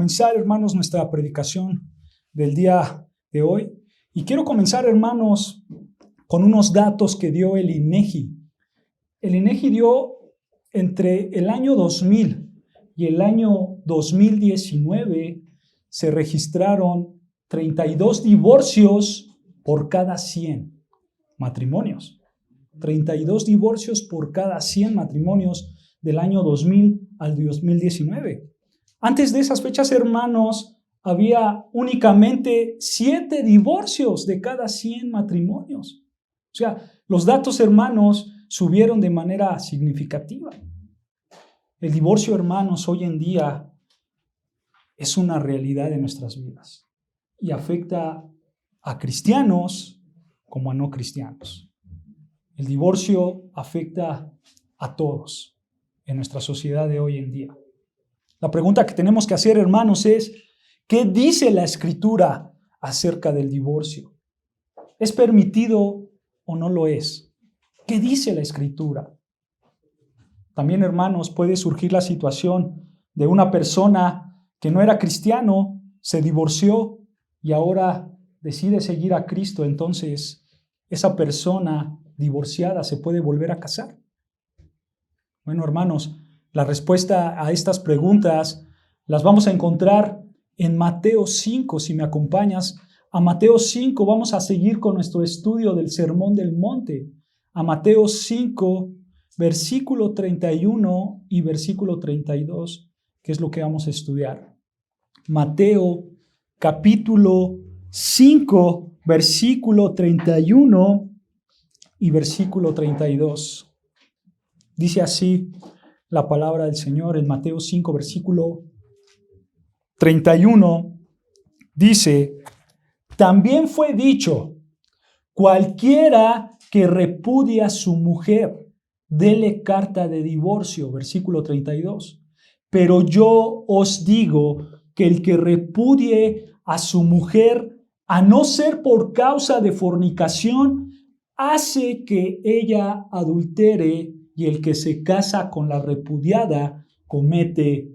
comenzar, hermanos, nuestra predicación del día de hoy. Y quiero comenzar, hermanos, con unos datos que dio el INEGI. El INEGI dio entre el año 2000 y el año 2019 se registraron 32 divorcios por cada 100 matrimonios. 32 divorcios por cada 100 matrimonios del año 2000 al 2019. Antes de esas fechas, hermanos, había únicamente 7 divorcios de cada 100 matrimonios. O sea, los datos, hermanos, subieron de manera significativa. El divorcio, hermanos, hoy en día es una realidad en nuestras vidas y afecta a cristianos como a no cristianos. El divorcio afecta a todos en nuestra sociedad de hoy en día. La pregunta que tenemos que hacer, hermanos, es: ¿qué dice la Escritura acerca del divorcio? ¿Es permitido o no lo es? ¿Qué dice la Escritura? También, hermanos, puede surgir la situación de una persona que no era cristiano, se divorció y ahora decide seguir a Cristo. Entonces, esa persona divorciada se puede volver a casar. Bueno, hermanos, la respuesta a estas preguntas las vamos a encontrar en Mateo 5. Si me acompañas a Mateo 5, vamos a seguir con nuestro estudio del Sermón del Monte. A Mateo 5, versículo 31 y versículo 32, que es lo que vamos a estudiar. Mateo capítulo 5, versículo 31 y versículo 32. Dice así la palabra del Señor en Mateo 5, versículo 31. Dice: también fue dicho, cualquiera que repudie a su mujer, dele carta de divorcio. Versículo 32. Pero yo os digo que el que repudie a su mujer, a no ser por causa de fornicación, hace que ella adultere, y el que se casa con la repudiada comete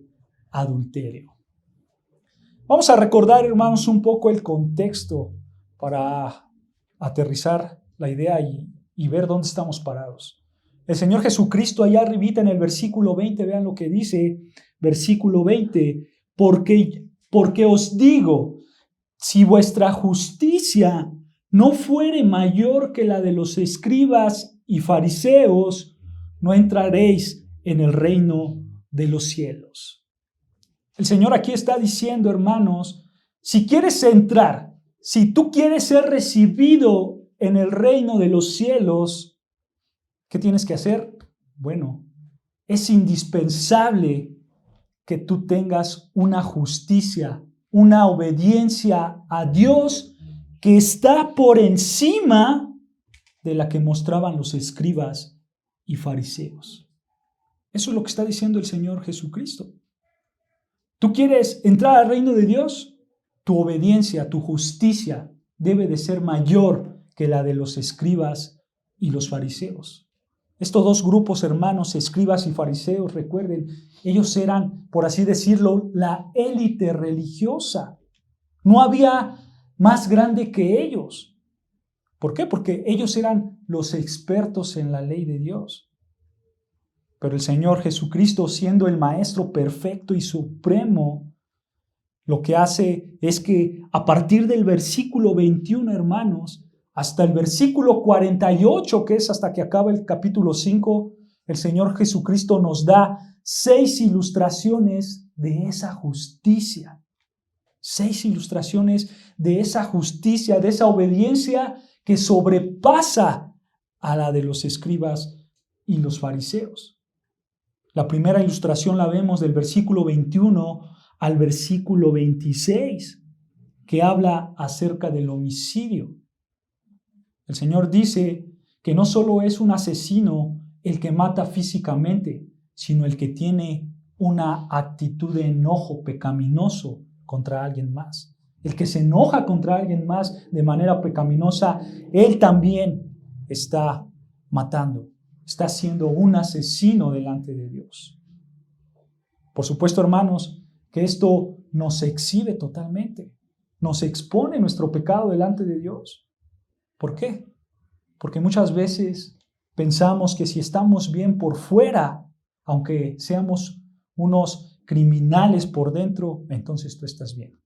adulterio. Vamos a recordar, hermanos, un poco el contexto para aterrizar la idea y ver dónde estamos parados. El Señor Jesucristo, allá arribita en el versículo 20, vean lo que dice, versículo 20, porque os digo, si vuestra justicia no fuere mayor que la de los escribas y fariseos, no entraréis en el reino de los cielos. El Señor aquí está diciendo, hermanos, si quieres entrar, si tú quieres ser recibido en el reino de los cielos, ¿qué tienes que hacer? Bueno, es indispensable que tú tengas una justicia, una obediencia a Dios que está por encima de la que mostraban los escribas y fariseos. Eso es lo que está diciendo el Señor Jesucristo. ¿Tú quieres entrar al reino de Dios? Tu obediencia, tu justicia debe de ser mayor que la de los escribas y los fariseos. Estos dos grupos, hermanos, escribas y fariseos, recuerden, ellos eran, por así decirlo, la élite religiosa. No había más grande que ellos. ¿Por qué? Porque ellos eran los expertos en la ley de Dios. Pero el Señor Jesucristo, siendo el Maestro perfecto y supremo, lo que hace es que a partir del versículo 21, hermanos, hasta el versículo 48, que es hasta que acaba el capítulo 5, el Señor Jesucristo nos da 6 ilustraciones de esa justicia. 6 ilustraciones de esa justicia, de esa obediencia que sobrepasa a la de los escribas y los fariseos. La primera ilustración la vemos del versículo 21 al versículo 26, que habla acerca del homicidio. El Señor dice que no solo es un asesino el que mata físicamente, sino el que tiene una actitud de enojo pecaminoso contra alguien más. El que se enoja contra alguien más de manera pecaminosa, él también está matando, está siendo un asesino delante de Dios. Por supuesto, hermanos, que esto nos exhibe totalmente, nos expone nuestro pecado delante de Dios. ¿Por qué? Porque muchas veces pensamos que si estamos bien por fuera, aunque seamos unos criminales por dentro, entonces tú estás bien.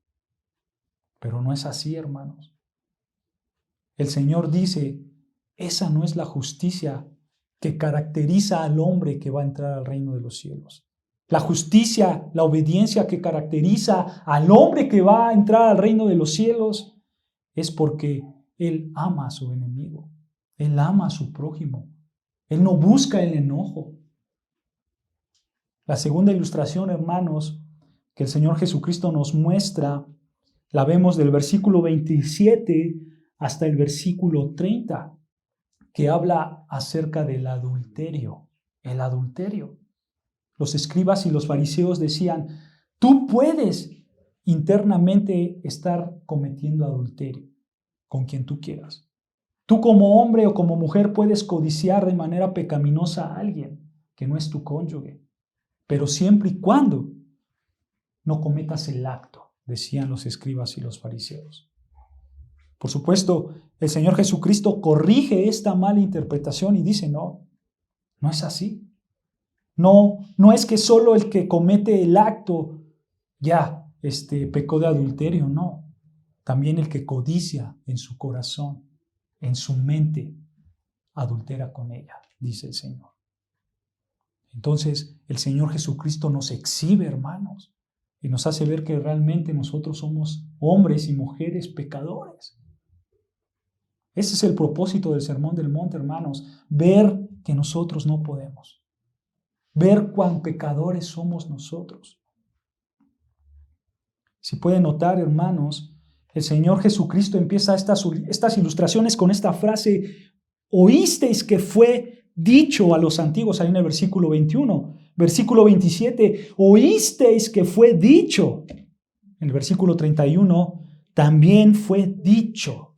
Pero no es así, hermanos. El Señor dice, esa no es la justicia que caracteriza al hombre que va a entrar al reino de los cielos. La justicia, la obediencia que caracteriza al hombre que va a entrar al reino de los cielos es porque Él ama a su enemigo. Él ama a su prójimo. Él no busca el enojo. La segunda ilustración, hermanos, que el Señor Jesucristo nos muestra, la vemos del versículo 27 hasta el versículo 30, que habla acerca del adulterio. El adulterio. Los escribas y los fariseos decían, tú puedes internamente estar cometiendo adulterio con quien tú quieras. Tú como hombre o como mujer puedes codiciar de manera pecaminosa a alguien que no es tu cónyuge, pero siempre y cuando no cometas el acto, decían los escribas y los fariseos. Por supuesto, el Señor Jesucristo corrige esta mala interpretación y dice, no es así. No es que solo el que comete el acto ya pecó de adulterio, no. También el que codicia en su corazón, en su mente, adultera con ella, dice el Señor. Entonces, el Señor Jesucristo nos exhibe, hermanos, y nos hace ver que realmente nosotros somos hombres y mujeres pecadores. Ese es el propósito del Sermón del Monte, hermanos, ver que nosotros no podemos. Ver cuán pecadores somos nosotros. Si pueden notar, hermanos, el Señor Jesucristo empieza estas ilustraciones con esta frase, oísteis que fue dicho a los antiguos, ahí en el versículo 21. Versículo 27, oísteis que fue dicho. En el versículo 31, también fue dicho.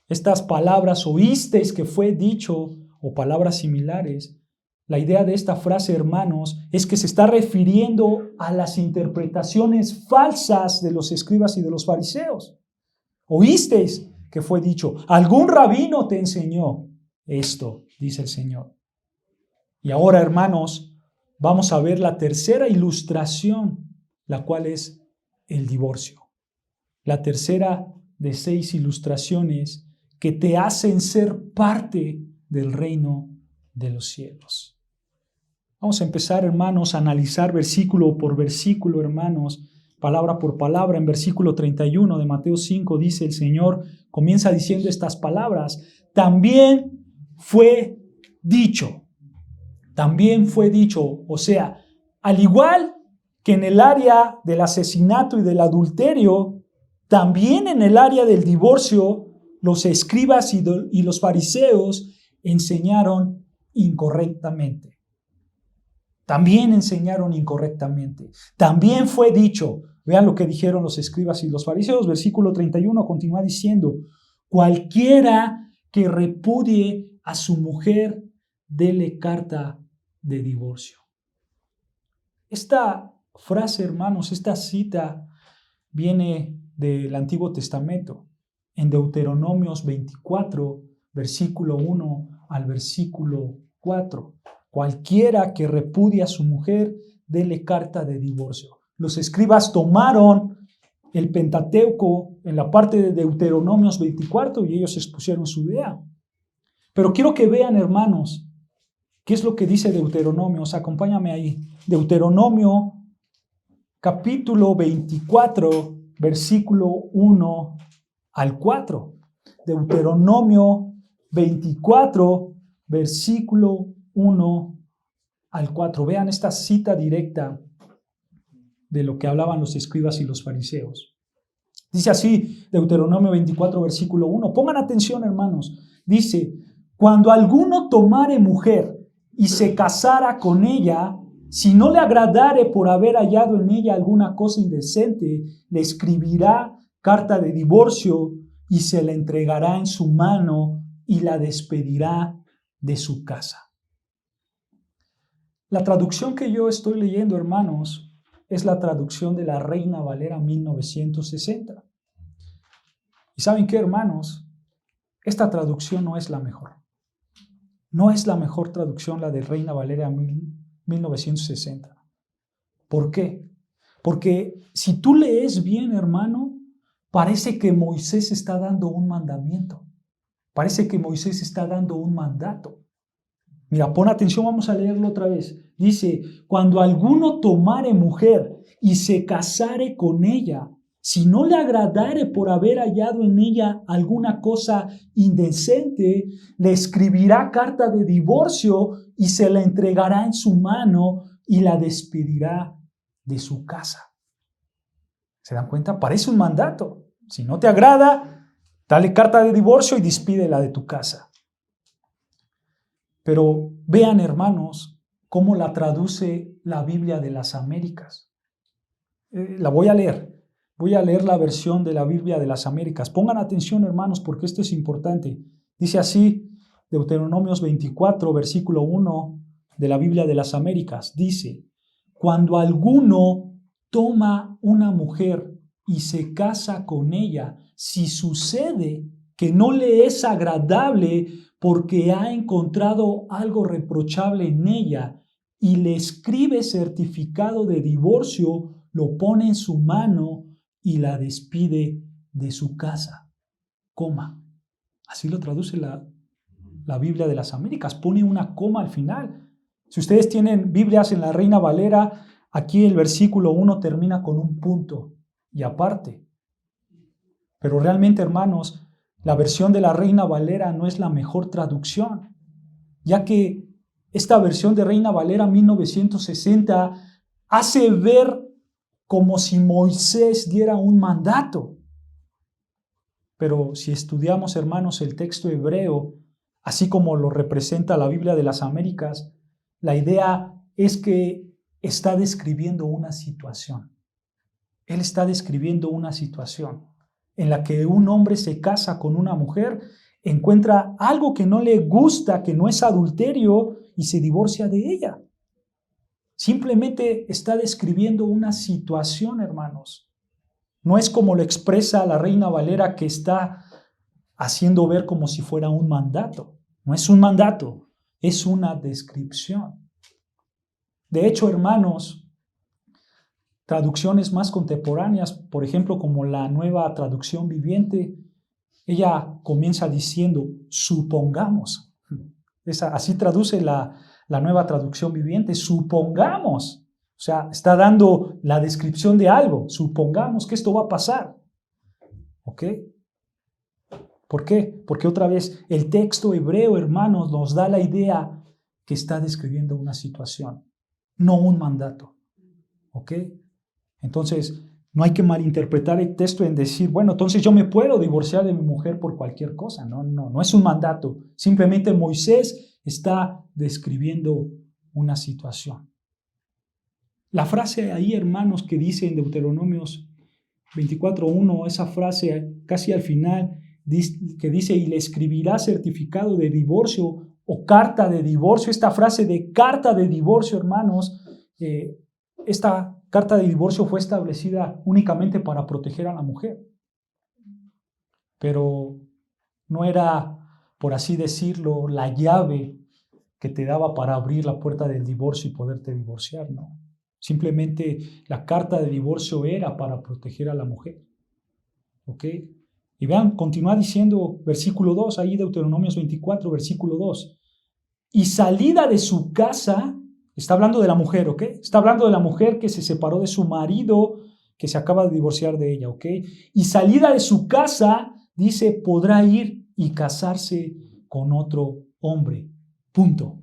Estas palabras, oísteis que fue dicho, o palabras similares, la idea de esta frase, hermanos, es que se está refiriendo a las interpretaciones falsas de los escribas y de los fariseos. Oísteis que fue dicho, algún rabino te enseñó esto, dice el Señor. Y ahora, hermanos, vamos a ver la tercera ilustración, la cual es el divorcio. La tercera de 6 ilustraciones que te hacen ser parte del reino de los cielos. Vamos a empezar, hermanos, a analizar versículo por versículo, hermanos, palabra por palabra. En versículo 31 de Mateo 5 dice el Señor, comienza diciendo estas palabras, también fue dicho, o sea, al igual que en el área del asesinato y del adulterio, también en el área del divorcio, los escribas y los fariseos enseñaron incorrectamente. También fue dicho, vean lo que dijeron los escribas y los fariseos, versículo 31 continúa diciendo, cualquiera que repudie a su mujer, dele carta de divorcio. Esta frase, hermanos, esta cita viene del Antiguo Testamento, en Deuteronomios 24, versículo 1 al versículo 4. Cualquiera que repudie a su mujer, dele carta de divorcio. Los escribas tomaron el Pentateuco en la parte de Deuteronomios 24 y ellos expusieron su idea. Pero quiero que vean, hermanos, qué es lo que dice Deuteronomio. Acompáñame ahí. Deuteronomio capítulo 24, versículo 1 al 4. Deuteronomio 24, versículo 1 al 4. Vean esta cita directa de lo que hablaban los escribas y los fariseos. Dice así, Deuteronomio 24, versículo 1. Pongan atención, hermanos. Dice, cuando alguno tomare mujer y se casara con ella, si no le agradare por haber hallado en ella alguna cosa indecente, le escribirá carta de divorcio y se la entregará en su mano y la despedirá de su casa. La traducción que yo estoy leyendo, hermanos, es la traducción de la Reina Valera 1960. ¿Y saben qué, hermanos? Esta traducción no es la mejor. No es la mejor traducción la de Reina Valera 1960. ¿Por qué? Porque si tú lees bien, hermano, parece que Moisés está dando un mandamiento. Parece que Moisés está dando un mandato. Mira, pon atención, vamos a leerlo otra vez. Dice, cuando alguno tomare mujer y se casare con ella, si no le agradare por haber hallado en ella alguna cosa indecente, le escribirá carta de divorcio y se la entregará en su mano y la despedirá de su casa. ¿Se dan cuenta? Parece un mandato. Si no te agrada, dale carta de divorcio y despídela de tu casa. Pero vean, hermanos, cómo la traduce la Biblia de las Américas. La voy a leer. Voy a leer la versión de la Biblia de las Américas. Pongan atención, hermanos, porque esto es importante. Dice así, Deuteronomios 24, versículo 1 de la Biblia de las Américas. Dice, cuando alguno toma una mujer y se casa con ella, si sucede que no le es agradable porque ha encontrado algo reprochable en ella y le escribe certificado de divorcio, lo pone en su mano y la despide de su casa. Coma. Así lo traduce la Biblia de las Américas. Pone una coma al final. Si ustedes tienen Biblias en la Reina Valera, aquí el versículo 1 termina con un punto y aparte. Pero realmente, hermanos, la versión de la Reina Valera no es la mejor traducción, ya que esta versión de Reina Valera 1960 hace ver como si Moisés diera un mandato. Pero si estudiamos, hermanos, el texto hebreo, así como lo representa la Biblia de las Américas, la idea es que está describiendo una situación. Él está describiendo una situación en la que un hombre se casa con una mujer, encuentra algo que no le gusta, que no es adulterio, y se divorcia de ella. Simplemente está describiendo una situación, hermanos. No es como lo expresa la Reina Valera, que está haciendo ver como si fuera un mandato. No es un mandato, es una descripción. De hecho, hermanos, traducciones más contemporáneas, por ejemplo, como la Nueva Traducción Viviente, ella comienza diciendo, supongamos. Así traduce la Nueva Traducción Viviente, supongamos. O sea, está dando la descripción de algo. Supongamos que esto va a pasar. ¿Ok? ¿Por qué? Porque otra vez el texto hebreo, hermanos, nos da la idea que está describiendo una situación, no un mandato. ¿Ok? Entonces, no hay que malinterpretar el texto en decir, bueno, entonces yo me puedo divorciar de mi mujer por cualquier cosa. No es un mandato. Simplemente Moisés está describiendo una situación. La frase ahí, hermanos, que dice en Deuteronomios 24:1, esa frase casi al final, que dice, y le escribirá certificado de divorcio o carta de divorcio. Esta frase de carta de divorcio, hermanos, esta carta de divorcio fue establecida únicamente para proteger a la mujer. Pero no era, por así decirlo, la llave que te daba para abrir la puerta del divorcio y poderte divorciar, ¿no? Simplemente la carta de divorcio era para proteger a la mujer. ¿Ok? Y vean, continúa diciendo versículo 2, ahí Deuteronomios 24, versículo 2. Y salida de su casa, está hablando de la mujer, ¿ok? Está hablando de la mujer que se separó de su marido, que se acaba de divorciar de ella, ¿ok? Y salida de su casa, dice, podrá ir y casarse con otro hombre. Punto.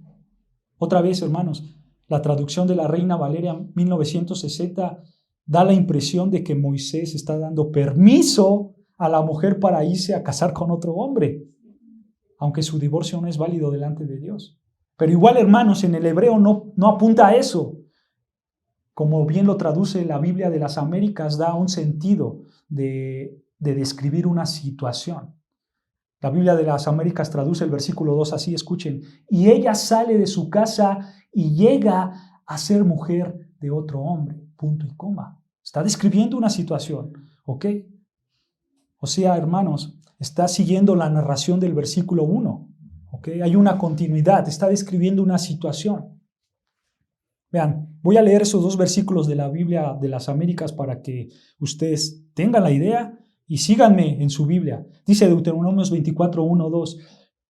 Otra vez, hermanos, la traducción de la Reina Valera 1960 da la impresión de que Moisés está dando permiso a la mujer para irse a casar con otro hombre, aunque su divorcio no es válido delante de Dios. Pero igual, hermanos, en el hebreo no apunta a eso. Como bien lo traduce la Biblia de las Américas, da un sentido de describir una situación. La Biblia de las Américas traduce el versículo 2 así, escuchen. Y ella sale de su casa y llega a ser mujer de otro hombre. punto y coma. Está describiendo una situación, ¿ok? O sea, hermanos, está siguiendo la narración del versículo 1, ¿ok? Hay una continuidad, está describiendo una situación. Vean, voy a leer esos 2 versículos de la Biblia de las Américas para que ustedes tengan la idea y síganme en su Biblia. Dice Deuteronomios 24, 1, 2.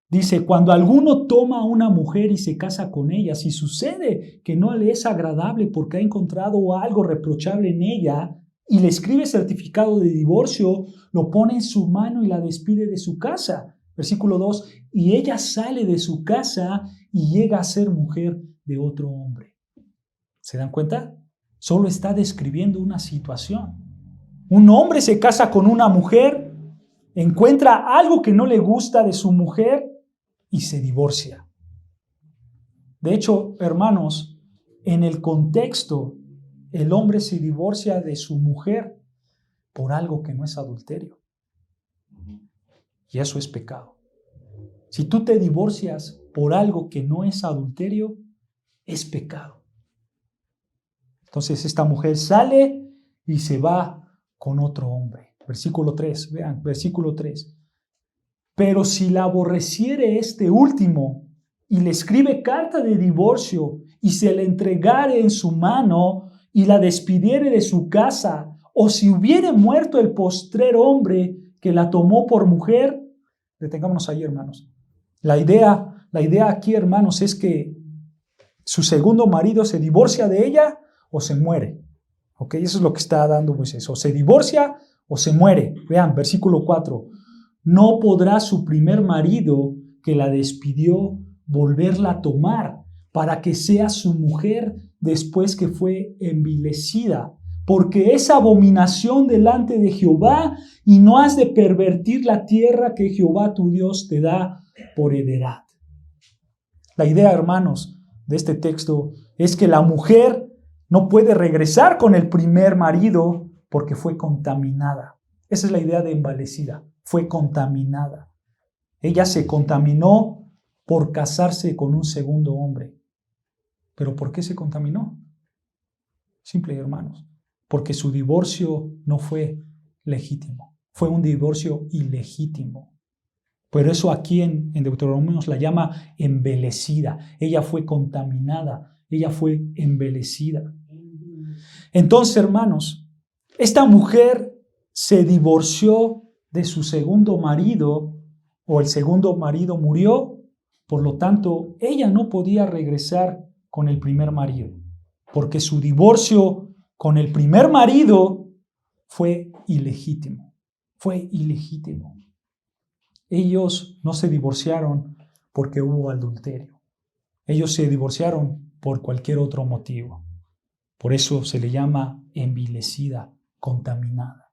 Dice, cuando alguno toma a una mujer y se casa con ella, si sucede que no le es agradable porque ha encontrado algo reprochable en ella y le escribe certificado de divorcio, lo pone en su mano y la despide de su casa. Versículo 2, y ella sale de su casa y llega a ser mujer de otro hombre. ¿Se dan cuenta? Solo está describiendo una situación. Un hombre se casa con una mujer, encuentra algo que no le gusta de su mujer y se divorcia. De hecho, hermanos, en el contexto, el hombre se divorcia de su mujer por algo que no es adulterio. Y eso es pecado. Si tú te divorcias por algo que no es adulterio, es pecado. Entonces esta mujer sale y se va con otro hombre. Versículo 3, vean, versículo 3. Pero si la aborreciere este último y le escribe carta de divorcio y se le entregare en su mano y la despidiere de su casa, o si hubiere muerto el postrer hombre que la tomó por mujer, detengámonos ahí, hermanos. La idea aquí, hermanos, es que su segundo marido se divorcia de ella o se muere. ¿Ok? Eso es lo que está dando Moisés. O se divorcia o se muere. Vean, versículo 4. No podrá su primer marido que la despidió volverla a tomar para que sea su mujer después que fue envilecida, porque es abominación delante de Jehová y no has de pervertir la tierra que Jehová tu Dios te da por heredad. La idea, hermanos, de este texto es que la mujer no puede regresar con el primer marido porque fue contaminada. Esa es la idea de envilecida. Fue contaminada. Ella se contaminó por casarse con un segundo hombre. ¿Pero por qué se contaminó? Simple, hermanos. Porque su divorcio no fue legítimo. Fue un divorcio ilegítimo. Por eso aquí en Deuteronomio la llama envilecida. Ella fue contaminada. Ella fue envilecida. Entonces, hermanos, esta mujer se divorció de su segundo marido, o el segundo marido murió, por lo tanto, ella no podía regresar con el primer marido, porque su divorcio con el primer marido fue ilegítimo. Fue ilegítimo. Ellos no se divorciaron porque hubo adulterio. Ellos se divorciaron por cualquier otro motivo. Por eso se le llama envilecida, contaminada.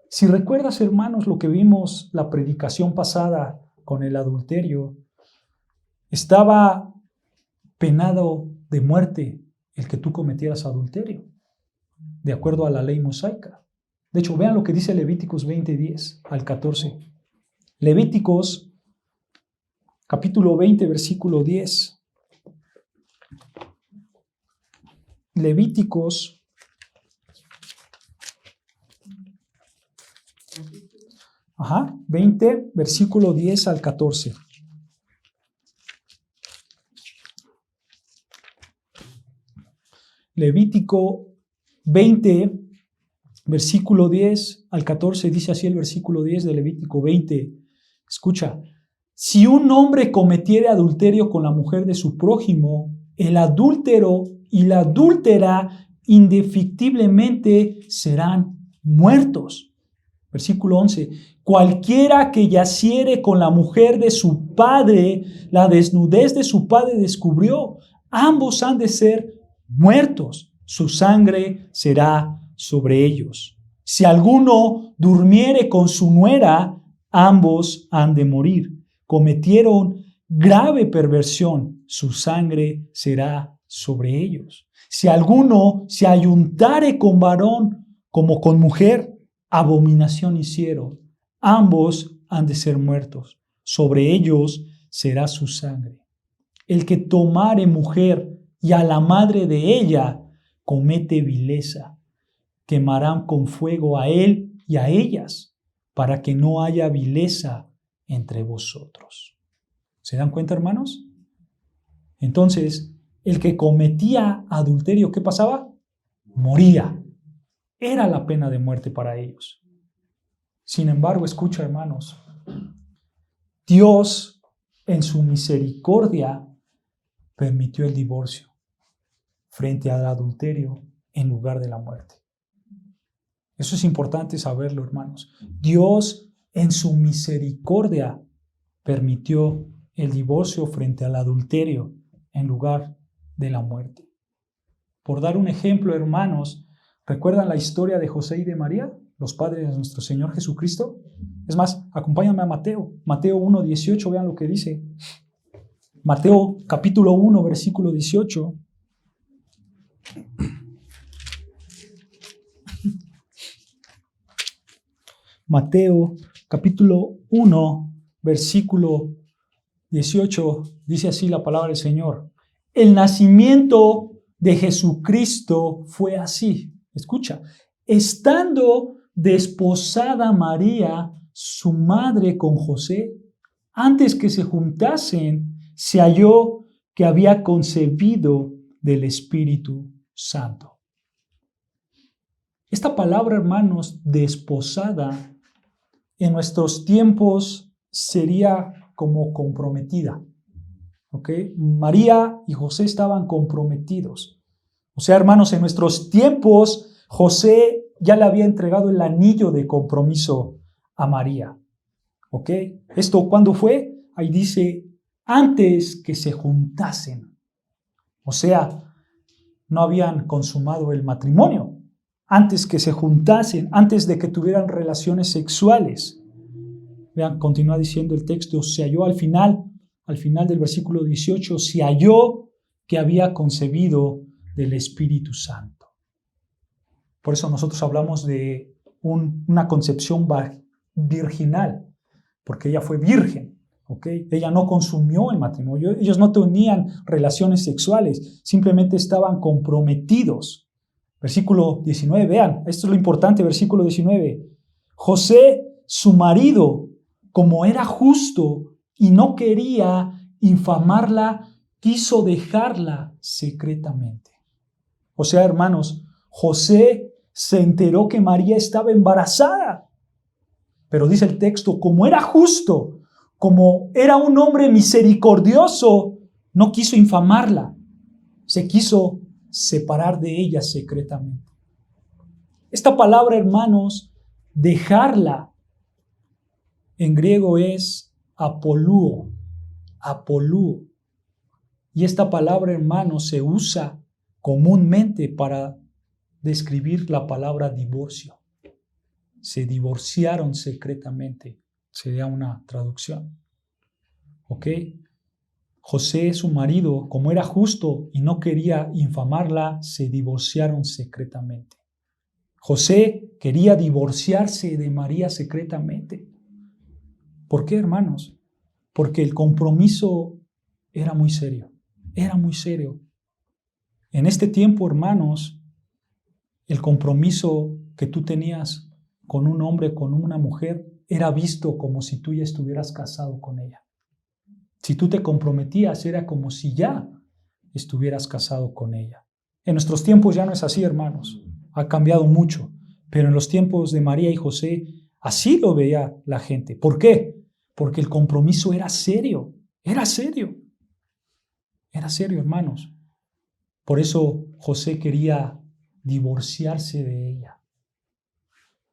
Si recuerdas, hermanos, lo que vimos la predicación pasada con el adulterio, estaba penado de muerte el que tú cometieras adulterio, de acuerdo a la ley mosaica. De hecho, vean lo que dice Levíticos 20, 10 al 14. Levíticos, capítulo 20, versículo 10. Levíticos 20, versículo 10 al 14. Levítico 20, versículo 10 al 14, dice así el versículo 10 de Levítico 20. Escucha, si un hombre cometiere adulterio con la mujer de su prójimo, el adúltero y la adúltera indefectiblemente serán muertos. Versículo 11. Cualquiera que yaciere con la mujer de su padre, la desnudez de su padre descubrió, ambos han de ser muertos. Su sangre será sobre ellos. Si alguno durmiere con su nuera, ambos han de morir. Cometieron grave perversión, su sangre será sobre ellos. Si alguno se ayuntare con varón como con mujer, abominación hicieron. Ambos han de ser muertos. Sobre ellos será su sangre. El que tomare mujer y a la madre de ella, comete vileza, quemarán con fuego a él y a ellas, para que no haya vileza entre vosotros. ¿Se dan cuenta, hermanos? Entonces, el que cometía adulterio, ¿qué pasaba? Moría. Era la pena de muerte para ellos. Sin embargo, escucha, hermanos, Dios, en su misericordia, permitió el divorcio frente al adulterio en lugar de la muerte. Eso es importante saberlo, hermanos. Dios, en su misericordia, permitió el divorcio frente al adulterio en lugar de la muerte. Por dar un ejemplo, hermanos, ¿recuerdan la historia de José y de María, los padres de nuestro Señor Jesucristo? Es más, acompáñame a Mateo 1:18, vean lo que dice. Mateo capítulo 1, versículo 18. Mateo capítulo 1, versículo 18, dice así la palabra del Señor. El nacimiento de Jesucristo fue así. Escucha, estando desposada María, su madre, con José, antes que se juntasen, se halló que había concebido del Espíritu Santo. Esta palabra, hermanos, desposada, en nuestros tiempos sería como comprometida. ¿Ok? María y José estaban comprometidos. O sea, hermanos, en nuestros tiempos, José ya le había entregado el anillo de compromiso a María. ¿Ok? ¿Esto cuándo fue? Ahí dice, antes que se juntasen. O sea, no habían consumado el matrimonio. Antes que se juntasen, antes de que tuvieran relaciones sexuales. Vean, continúa diciendo el texto, se halló al final del versículo 18, se halló que había concebido del Espíritu Santo. Por eso nosotros hablamos de una concepción virginal, porque ella fue virgen, ¿ok? Ella no consumió el matrimonio, ellos no tenían relaciones sexuales, simplemente estaban comprometidos. Versículo 19, vean, esto es lo importante, versículo 19. José, su marido, como era justo y no quería infamarla, quiso dejarla secretamente. O sea, hermanos, José se enteró que María estaba embarazada. Pero dice el texto, como era justo, como era un hombre misericordioso, no quiso infamarla. Se quiso separar de ella secretamente. Esta palabra, hermanos, dejarla, en griego es apolúo. Y esta palabra, hermanos, se usa comúnmente para describir la palabra divorcio. Se divorciaron secretamente, sería una traducción. ¿Ok? José, su marido, como era justo y no quería infamarla, se divorciaron secretamente. José quería divorciarse de María secretamente. ¿Por qué, hermanos? Porque el compromiso era muy serio. Era muy serio. En este tiempo, hermanos, el compromiso que tú tenías con un hombre, con una mujer, era visto como si tú ya estuvieras casado con ella. Si tú te comprometías, era como si ya estuvieras casado con ella. En nuestros tiempos ya no es así, hermanos. Ha cambiado mucho. Pero en los tiempos de María y José, así lo veía la gente. ¿Por qué? Porque el compromiso era serio. Era serio. Era serio, hermanos. Por eso José quería divorciarse de ella.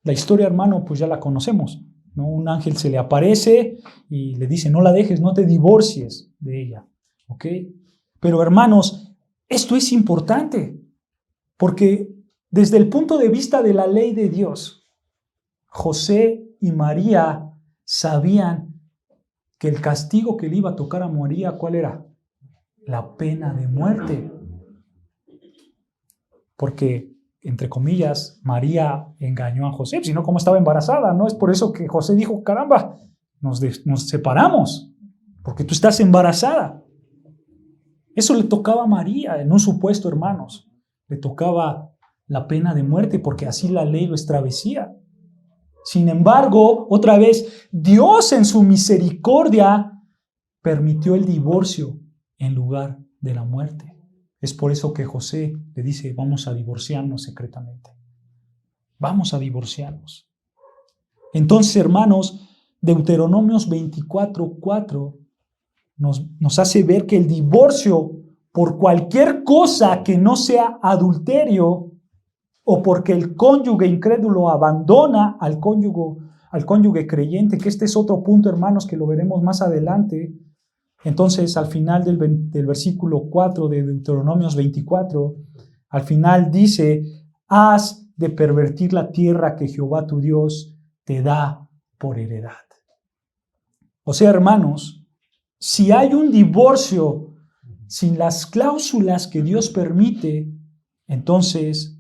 La historia, hermano, pues ya la conocemos, ¿no? Un ángel se le aparece y le dice, no la dejes, no te divorcies de ella. ¿Ok? Pero, hermanos, esto es importante, porque desde el punto de vista de la ley de Dios, José y María sabían que el castigo que le iba a tocar a María, ¿cuál era? La pena de muerte. Porque, entre comillas, María engañó a José, si no, ¿cómo estaba embarazada? No es por eso que José dijo, caramba, nos separamos, porque tú estás embarazada. Eso le tocaba a María en un supuesto, hermanos. le tocaba la pena de muerte porque así la ley lo establecía. Sin embargo, otra vez, Dios en su misericordia permitió el divorcio en lugar de la muerte. Es por eso que José le dice, vamos a divorciarnos secretamente. Vamos a divorciarnos. Entonces, hermanos, Deuteronomios 24:4 nos hace ver que el divorcio por cualquier cosa que no sea adulterio o porque el cónyuge incrédulo abandona al cónyuge creyente, que este es otro punto, hermanos, que lo veremos más adelante. Entonces, al final del versículo 4 de Deuteronomios 24, al final dice, has de pervertir la tierra que Jehová tu Dios te da por heredad. O sea, hermanos, si hay un divorcio sin las cláusulas que Dios permite, entonces,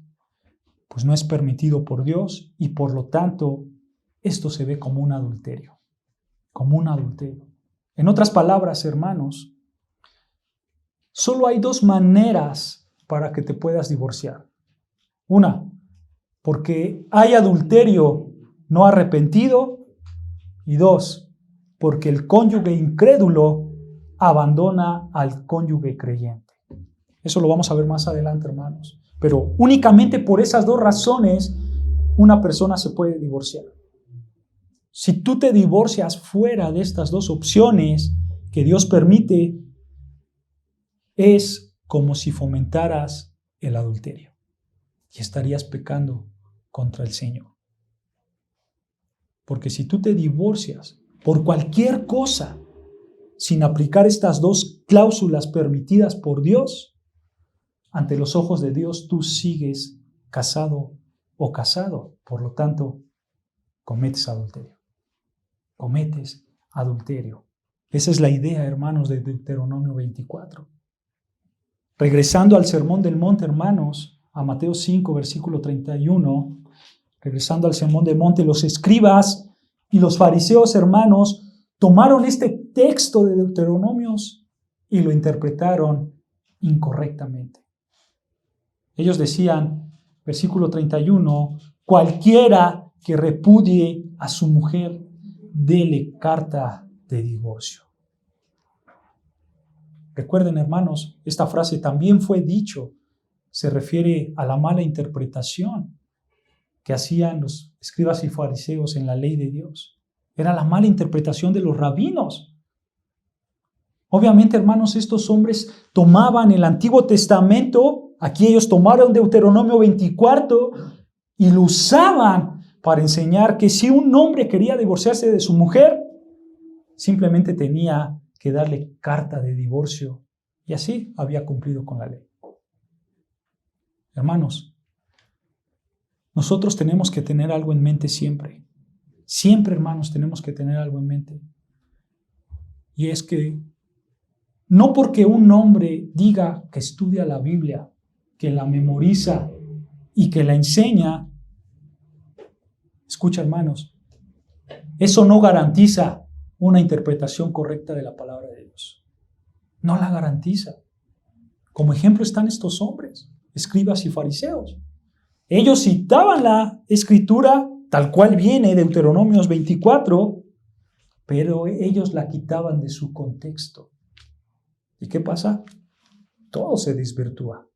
pues no es permitido por Dios y por lo tanto, esto se ve como un adulterio, como un adulterio. En otras palabras, hermanos, solo hay dos maneras para que te puedas divorciar. Una, porque hay adulterio no arrepentido, y dos, porque el cónyuge incrédulo abandona al cónyuge creyente. Eso lo vamos a ver más adelante, hermanos. Pero únicamente por esas dos razones una persona se puede divorciar. Si tú te divorcias fuera de estas dos opciones que Dios permite, es como si fomentaras el adulterio y estarías pecando contra el Señor. Porque si tú te divorcias por cualquier cosa sin aplicar estas dos cláusulas permitidas por Dios, ante los ojos de Dios tú sigues casado o casado. Por lo tanto, cometes adulterio. Cometes adulterio. Esa es la idea, hermanos, de Deuteronomio 24. Regresando al Sermón del Monte, hermanos, a Mateo 5, versículo 31, regresando al Sermón del Monte, los escribas y los fariseos, hermanos, tomaron este texto de Deuteronomios y lo interpretaron incorrectamente. Ellos decían, versículo 31, cualquiera que repudie a su mujer, dele carta de divorcio. Recuerden, hermanos, esta frase también fue dicho, se refiere a la mala interpretación que hacían los escribas y fariseos en la ley de Dios. Era la mala interpretación de los rabinos. Obviamente, hermanos, estos hombres tomaban el Antiguo Testamento, aquí ellos tomaron Deuteronomio 24 y lo usaban para enseñar que si un hombre quería divorciarse de su mujer, simplemente tenía que darle carta de divorcio y así había cumplido con la ley. Hermanos, nosotros tenemos que tener algo en mente siempre. Siempre, hermanos, tenemos que tener algo en mente. Y es que no porque un hombre diga que estudia la Biblia, que la memoriza y que la enseña, escucha, hermanos, eso no garantiza una interpretación correcta de la palabra de Dios. No la garantiza. Como ejemplo están estos hombres, escribas y fariseos. Ellos citaban la escritura tal cual viene, Deuteronomios 24, pero ellos la quitaban de su contexto. ¿Y qué pasa? Todo se desvirtúa.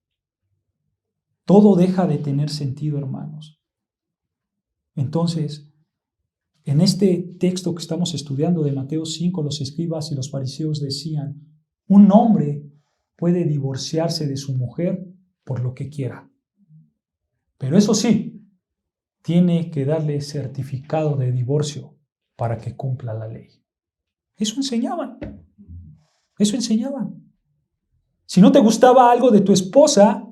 Todo deja de tener sentido, hermanos. Entonces, en este texto que estamos estudiando de Mateo 5, los escribas y los fariseos decían, un hombre puede divorciarse de su mujer por lo que quiera. Pero eso sí, tiene que darle certificado de divorcio para que cumpla la ley. Eso enseñaban. Eso enseñaban. Si no te gustaba algo de tu esposa,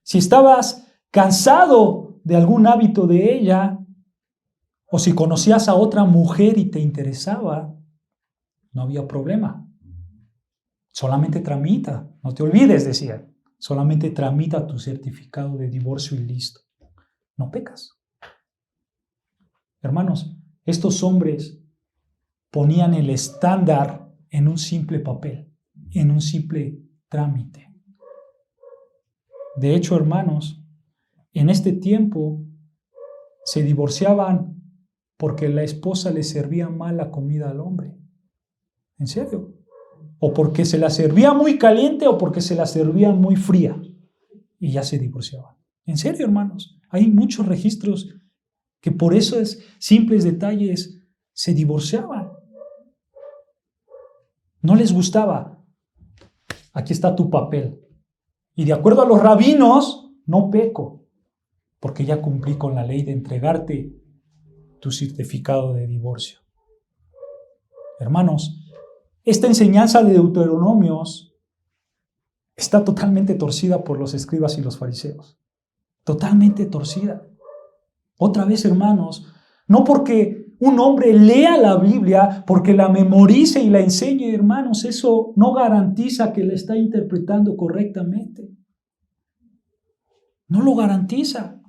si estabas cansado de algún hábito de ella, o si conocías a otra mujer y te interesaba, no había problema. Solamente tramita, no te olvides, decía. Solamente tramita tu certificado de divorcio y listo. No pecas. Hermanos, estos hombres ponían el estándar en un simple papel, en un simple trámite. De hecho, hermanos, en este tiempo se divorciaban porque la esposa le servía mal la comida al hombre. ¿En serio? O porque se la servía muy caliente o porque se la servía muy fría. Y ya se divorciaban. En serio, hermanos. Hay muchos registros que por esos simples detalles se divorciaban. No les gustaba. Aquí está tu papel. Y de acuerdo a los rabinos, no peco, porque ya cumplí con la ley de entregarte tu certificado de divorcio. Hermanos, esta enseñanza de Deuteronomios está totalmente torcida por los escribas y los fariseos. Totalmente torcida. Otra vez, hermanos, no porque un hombre lea la Biblia, porque la memorice y la enseñe, hermanos, eso no garantiza que la está interpretando correctamente. No lo garantiza.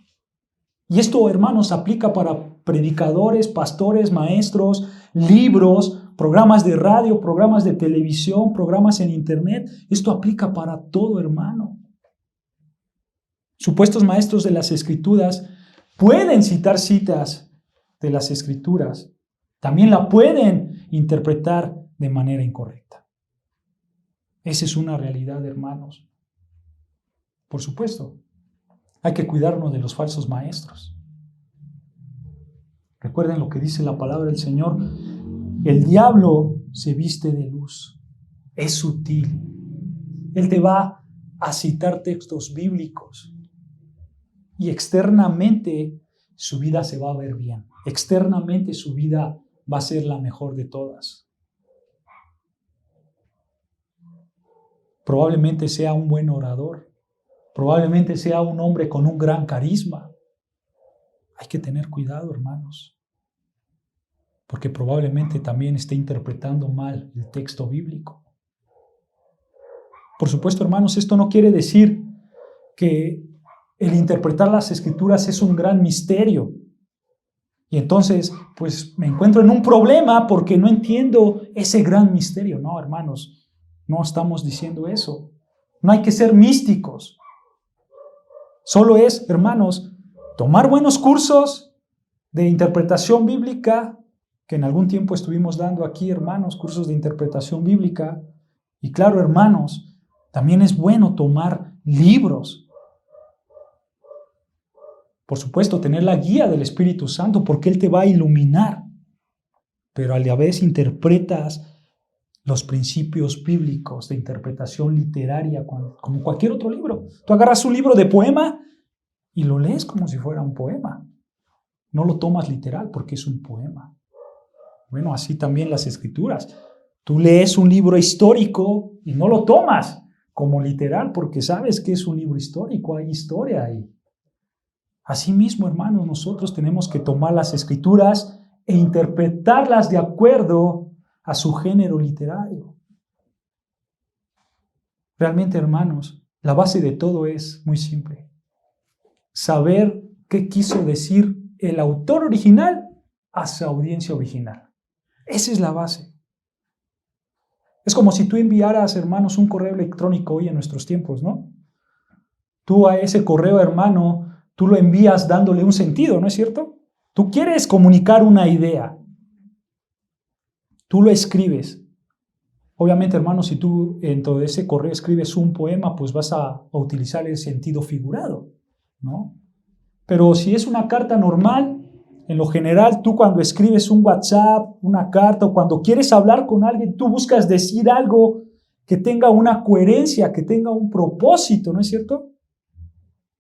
Y esto, hermanos, aplica para predicadores, pastores, maestros, libros, programas de radio, programas de televisión, programas en internet. Esto aplica para todo, hermano. Supuestos maestros de las Escrituras pueden citar citas de las Escrituras. También la pueden interpretar de manera incorrecta. Esa es una realidad, hermanos. Por supuesto, hay que cuidarnos de los falsos maestros. Recuerden lo que dice la palabra del Señor. El diablo se viste de luz. Es sutil. Él te va a citar textos bíblicos. Y externamente su vida se va a ver bien. Externamente su vida va a ser la mejor de todas. Probablemente sea un buen orador. Probablemente sea un hombre con un gran carisma. Hay que tener cuidado, hermanos, porque probablemente también esté interpretando mal el texto bíblico. Por supuesto, hermanos, esto no quiere decir que el interpretar las Escrituras es un gran misterio. Y entonces, pues me encuentro en un problema porque no entiendo ese gran misterio. No, hermanos, no estamos diciendo eso. No hay que ser místicos. Solo es, hermanos, tomar buenos cursos de interpretación bíblica, que en algún tiempo estuvimos dando aquí, hermanos, cursos de interpretación bíblica. Y claro, hermanos, también es bueno tomar libros. Por supuesto, tener la guía del Espíritu Santo, porque Él te va a iluminar. Pero a la vez interpretas los principios bíblicos de interpretación literaria como cualquier otro libro. Tú agarras un libro de poema y lo lees como si fuera un poema. No lo tomas literal porque es un poema. Bueno, así también las Escrituras. Tú lees un libro histórico y no lo tomas como literal porque sabes que es un libro histórico, hay historia ahí. Asimismo, hermanos, nosotros tenemos que tomar las Escrituras e interpretarlas de acuerdo a su género literario. Realmente, hermanos, la base de todo es muy simple. Saber qué quiso decir el autor original a su audiencia original. Esa es la base. Es como si tú enviaras, hermanos, un correo electrónico hoy en nuestros tiempos, ¿no? Tú a ese correo, hermano, tú lo envías dándole un sentido, ¿no es cierto? Tú quieres comunicar una idea. Tú lo escribes. Obviamente, hermano, si tú en todo ese correo escribes un poema, pues vas a utilizar el sentido figurado, ¿no? Pero si es una carta normal, en lo general, tú cuando escribes un WhatsApp, una carta, o cuando quieres hablar con alguien, tú buscas decir algo que tenga una coherencia, que tenga un propósito, ¿no es cierto?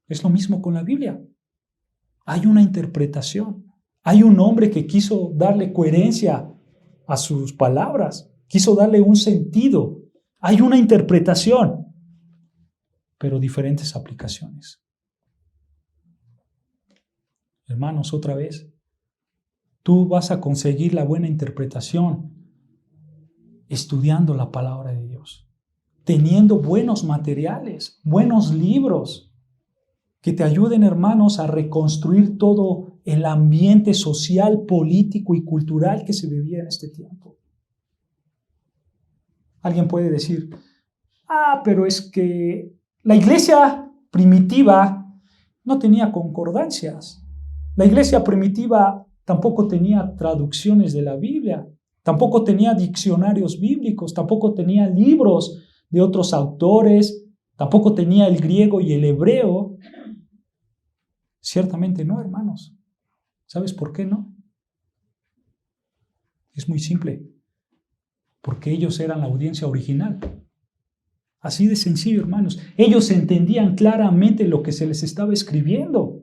Es lo mismo con la Biblia. Hay una interpretación. Hay un hombre que quiso darle coherencia a sus palabras, quiso darle un sentido. Hay una interpretación, pero diferentes aplicaciones. Hermanos, otra vez, tú vas a conseguir la buena interpretación estudiando la palabra de Dios, teniendo buenos materiales, buenos libros que te ayuden, hermanos, a reconstruir todo el ambiente social, político y cultural que se vivía en este tiempo. Alguien puede decir, pero es que la iglesia primitiva no tenía concordancias. La iglesia primitiva tampoco tenía traducciones de la Biblia, tampoco tenía diccionarios bíblicos, tampoco tenía libros de otros autores, tampoco tenía el griego y el hebreo. Ciertamente no, hermanos. ¿Sabes por qué no? Es muy simple. Porque ellos eran la audiencia original. Así de sencillo, hermanos. Ellos entendían claramente lo que se les estaba escribiendo.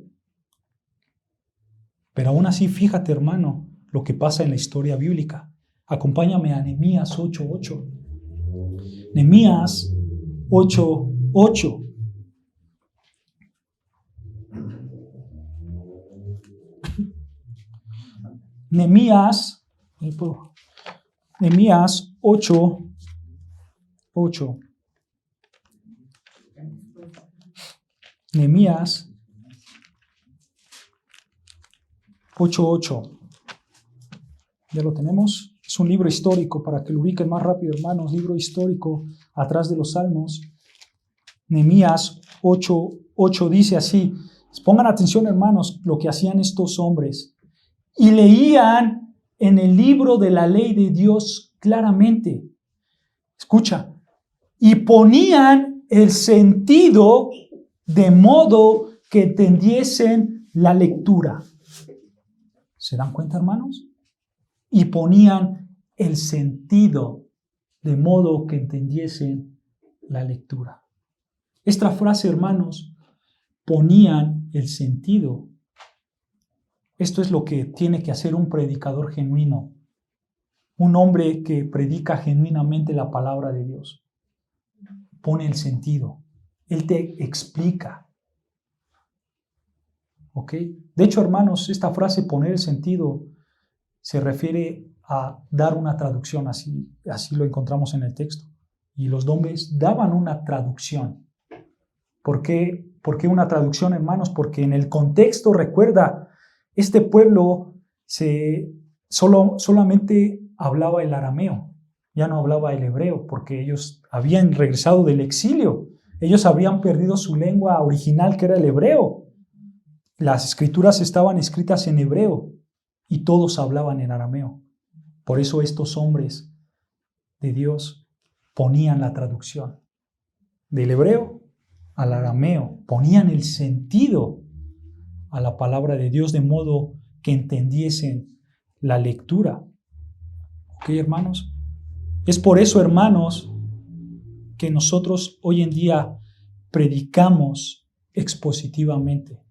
Pero aún así, fíjate, hermano, lo que pasa en la historia bíblica. Acompáñame a Nehemías 8:8. Nehemías 8:8. Nehemías 8:8. Nehemías 8:8. ¿Ya lo tenemos? Es un libro histórico, para que lo ubiquen más rápido, hermanos. Libro histórico, atrás de los Salmos. Nehemías 8:8 dice así. Pongan atención, hermanos, lo que hacían estos hombres. Y leían en el libro de la ley de Dios claramente. Escucha. Y ponían el sentido de modo que entendiesen la lectura. ¿Se dan cuenta, hermanos? Y ponían el sentido de modo que entendiesen la lectura. Esta frase, hermanos, ponían el sentido. Esto es lo que tiene que hacer un predicador genuino, un hombre que predica genuinamente la palabra de Dios. Pone el sentido. Él te explica. ¿Ok? De hecho, hermanos, esta frase, poner el sentido, se refiere a dar una traducción, así lo encontramos en el texto. Y los hombres daban una traducción. ¿Por qué una traducción, hermanos? Porque en el contexto, recuerda, este pueblo solamente hablaba el arameo, ya no hablaba el hebreo, porque ellos habían regresado del exilio. Ellos habían perdido su lengua original, que era el hebreo. Las escrituras estaban escritas en hebreo y todos hablaban en arameo. Por eso estos hombres de Dios ponían la traducción del hebreo al arameo, ponían el sentido a la palabra de Dios de modo que entendiesen la lectura. ¿Ok, hermanos? Es por eso, hermanos, que nosotros hoy en día predicamos expositivamente.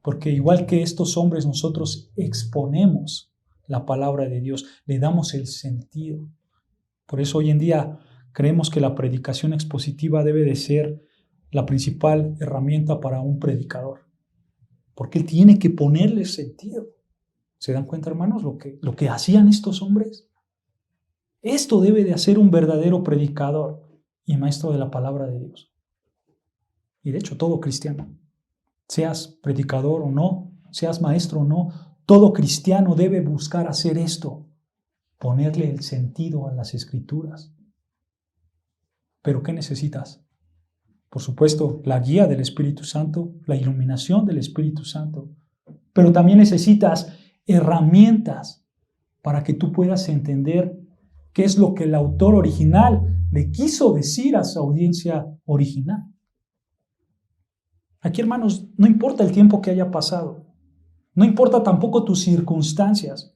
Porque igual que estos hombres, nosotros exponemos la palabra de Dios, le damos el sentido. Por eso hoy en día creemos que la predicación expositiva debe de ser la principal herramienta para un predicador. Porque él tiene que ponerle sentido. ¿Se dan cuenta, hermanos, lo que hacían estos hombres? Esto debe de hacer un verdadero predicador y maestro de la palabra de Dios. Y de hecho, todo cristiano. Seas predicador o no, seas maestro o no, todo cristiano debe buscar hacer esto, ponerle el sentido a las escrituras. ¿Pero qué necesitas? Por supuesto, la guía del Espíritu Santo, la iluminación del Espíritu Santo, pero también necesitas herramientas para que tú puedas entender qué es lo que el autor original le quiso decir a su audiencia original. Aquí, hermanos, no importa el tiempo que haya pasado, no importa tampoco tus circunstancias.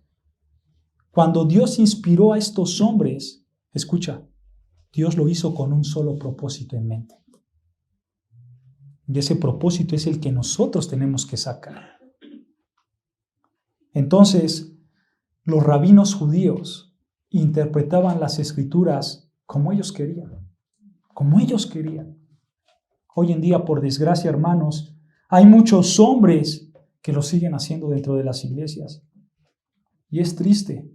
Cuando Dios inspiró a estos hombres, escucha, Dios lo hizo con un solo propósito en mente. Y ese propósito es el que nosotros tenemos que sacar. Entonces, los rabinos judíos interpretaban las escrituras como ellos querían, como ellos querían. Hoy en día, por desgracia, hermanos, hay muchos hombres que lo siguen haciendo dentro de las iglesias. Y es triste,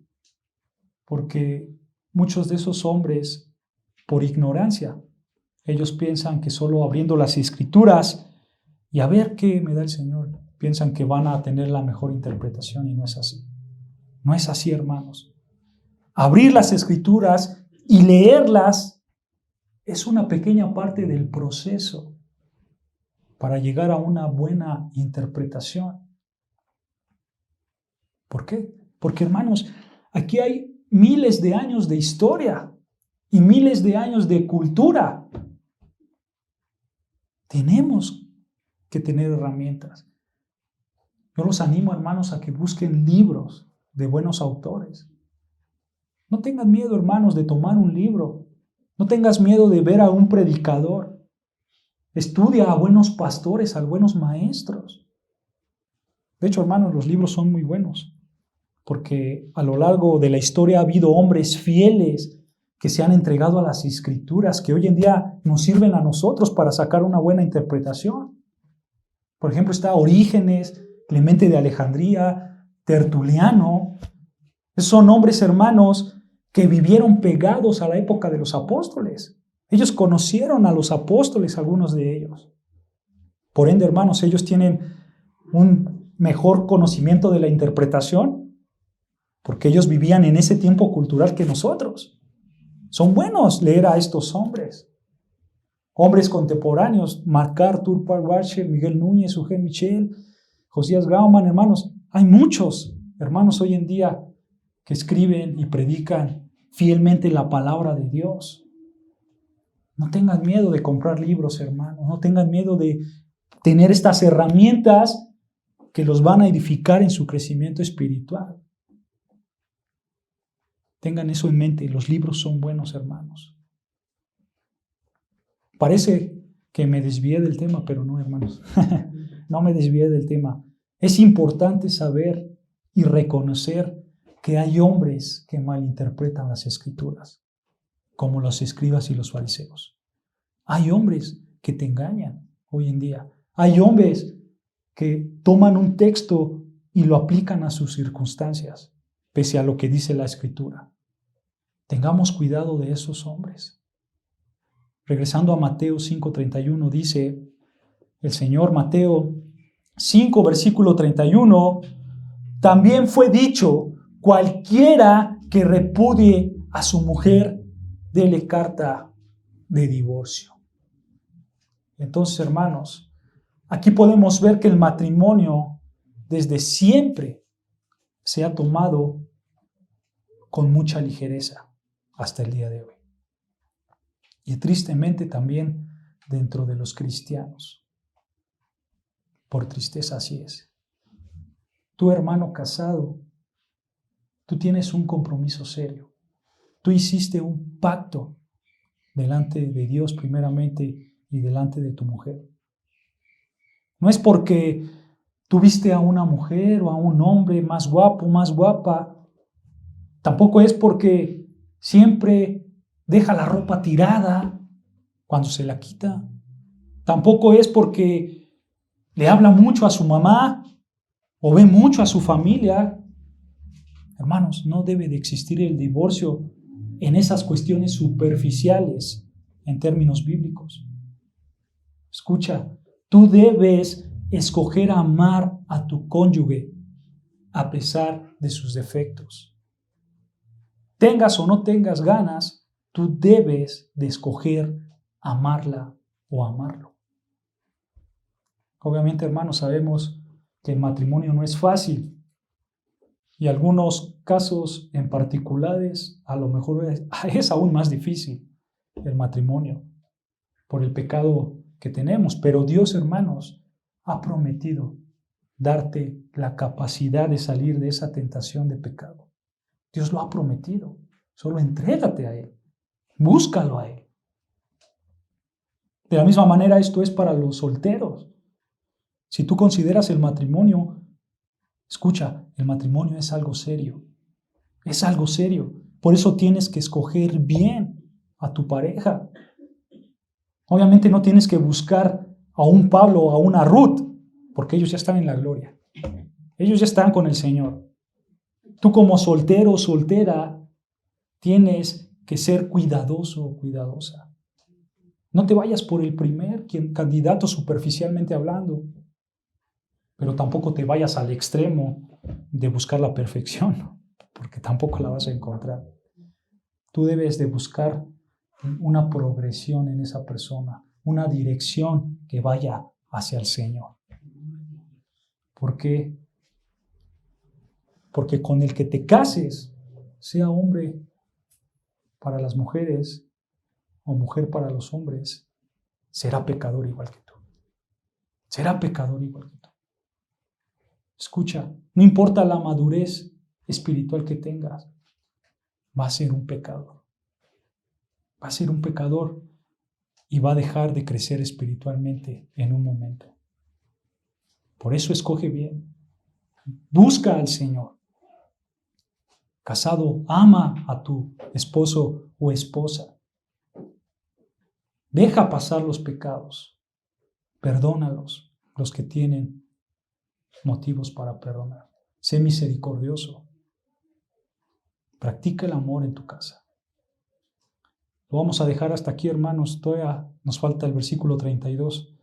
porque muchos de esos hombres, por ignorancia, ellos piensan que solo abriendo las escrituras y a ver qué me da el Señor, piensan que van a tener la mejor interpretación, y no es así. No es así, hermanos. Abrir las escrituras y leerlas es una pequeña parte del proceso. para llegar a una buena interpretación. ¿Por qué? Porque, hermanos, aquí hay miles de años de historia y miles de años de cultura. Tenemos que tener herramientas. Yo los animo, hermanos, a que busquen libros de buenos autores. No tengas miedo, hermanos, de tomar un libro. No tengas miedo de ver a un predicador. Estudia a buenos pastores, a buenos maestros. De hecho, hermanos, los libros son muy buenos, porque a lo largo de la historia ha habido hombres fieles que se han entregado a las Escrituras, que hoy en día nos sirven a nosotros para sacar una buena interpretación. Por ejemplo, está Orígenes, Clemente de Alejandría, Tertuliano. Esos son hombres, hermanos, que vivieron pegados a la época de los apóstoles. Ellos conocieron a los apóstoles, algunos de ellos. Por ende, hermanos, ellos tienen un mejor conocimiento de la interpretación, porque ellos vivían en ese tiempo cultural que nosotros. Son buenos leer a estos hombres. Hombres contemporáneos, MacArthur, Paul Washer, Miguel Núñez, Eugene Michel, Josías Gauman, hermanos. Hay muchos hermanos hoy en día que escriben y predican fielmente la palabra de Dios. No tengan miedo de comprar libros, hermanos. No tengan miedo de tener estas herramientas que los van a edificar en su crecimiento espiritual. Tengan eso en mente. Los libros son buenos, hermanos. Parece que me desvié del tema, pero no, hermanos. No me desvié del tema. Es importante saber y reconocer que hay hombres que malinterpretan las Escrituras, como los escribas y los fariseos. Hay hombres que te engañan hoy en día. Hay hombres que toman un texto y lo aplican a sus circunstancias, pese a lo que dice la Escritura. Tengamos cuidado de esos hombres. Regresando a Mateo 5:31, dice el Señor, Mateo 5, versículo 31, también fue dicho, cualquiera que repudie a su mujer, dele carta de divorcio. Entonces, hermanos, aquí podemos ver que el matrimonio desde siempre se ha tomado con mucha ligereza hasta el día de hoy. Y tristemente también dentro de los cristianos. Por tristeza así es. Tu hermano casado, tú tienes un compromiso serio. Tú hiciste un pacto delante de Dios primeramente y delante de tu mujer. No es porque tuviste a una mujer o a un hombre más guapo, más guapa. Tampoco es porque siempre deja la ropa tirada cuando se la quita. Tampoco es porque le habla mucho a su mamá o ve mucho a su familia. Hermanos, no debe de existir el divorcio en esas cuestiones superficiales en términos bíblicos. Escucha, tú debes escoger amar a tu cónyuge a pesar de sus defectos. Tengas o no tengas ganas, tú debes de escoger amarla o amarlo. Obviamente, hermanos, sabemos que el matrimonio no es fácil y algunos casos en particulares a lo mejor es aún más difícil el matrimonio por el pecado que tenemos, pero Dios, hermanos, ha prometido darte la capacidad de salir de esa tentación de pecado. Dios lo ha prometido. Solo entrégate a Él. Búscalo a Él. De la misma manera, esto es para los solteros. Si tú consideras el matrimonio, escucha, el matrimonio es algo serio. Es algo serio. Por eso tienes que escoger bien a tu pareja. Obviamente no tienes que buscar a un Pablo o a una Ruth, porque ellos ya están en la gloria. Ellos ya están con el Señor. Tú como soltero o soltera tienes que ser cuidadoso o cuidadosa. No te vayas por el primer candidato superficialmente hablando, pero tampoco te vayas al extremo de buscar la perfección, porque tampoco la vas a encontrar. Tú debes de buscar una progresión en esa persona, una dirección que vaya hacia el Señor. ¿Por qué? Porque con el que te cases, sea hombre para las mujeres o mujer para los hombres, será pecador igual que tú. Será pecador igual que tú. Escucha, no importa la madurez espiritual que tengas, va a ser un pecador. Va a ser un pecador y va a dejar de crecer espiritualmente en un momento. Por eso escoge bien. Busca al Señor. Casado, ama a tu esposo o esposa. Deja pasar los pecados. Perdónalos, los que tienen motivos para perdonar. Sé misericordioso. Practica el amor en tu casa. Lo vamos a dejar hasta aquí, hermanos. Todavía nos falta el versículo 32,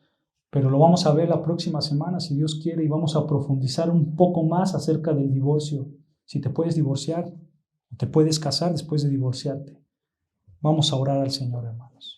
pero lo vamos a ver la próxima semana, si Dios quiere, y vamos a profundizar un poco más acerca del divorcio. Si te puedes divorciar, o te puedes casar después de divorciarte. Vamos a orar al Señor, hermanos.